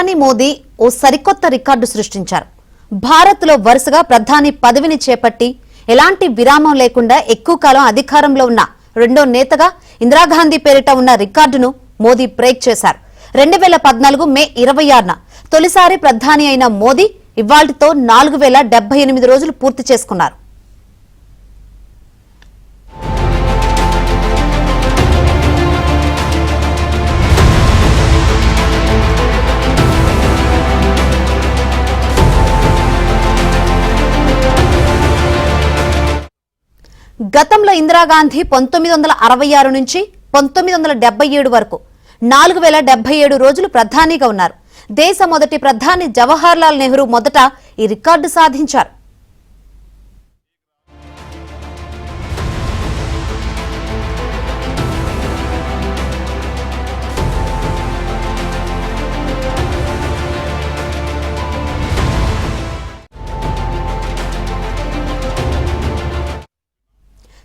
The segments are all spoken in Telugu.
ప్రధాని మోదీ ఓ సరికొత్త రికార్డు సృష్టించారు. భారత్లో వరుసగా ప్రధాని పదవిని చేపట్టి ఎలాంటి విరామం లేకుండా ఎక్కువ కాలం అధికారంలో ఉన్న రెండో నేతగా ఇందిరాగాంధీ పేరిట ఉన్న రికార్డును మోదీ బ్రేక్ చేశారు. 2014 మే 26న తొలిసారి ప్రధాని అయిన మోదీ ఇవాళ్టితో 4078 రోజులు పూర్తి చేసుకున్నారు. గతంలో ఇందిరాగాంధీ 1966 నుంచి 1977 వరకు 4077 రోజులు ప్రధానిగా ఉన్నారు. దేశ మొదటి ప్రధాని జవహర్ లాల్ నెహ్రూ మొదట ఈ రికార్డు సాధించారు.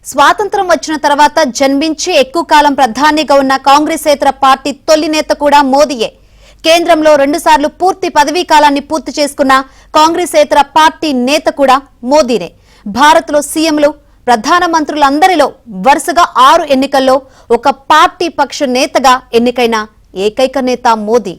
స్వాతంత్రం వచ్చిన తర్వాత జన్మించి ఎక్కువ కాలం ప్రధానిగా ఉన్న కాంగ్రెసేతర పార్టీ తొలి నేత కూడా మోదీయే. కేంద్రంలో 2 సార్లు పూర్తి పదవీ కాలాన్ని పూర్తి చేసుకున్న కాంగ్రెసేతర పార్టీ నేత కూడా మోదీనే. భారత్లో సీఎంలు, ప్రధానమంత్రులందరిలో వరుసగా 6 ఎన్నికల్లో ఒక పార్టీ పక్ష నేతగా ఎన్నికైన ఏకైక నేత మోదీ.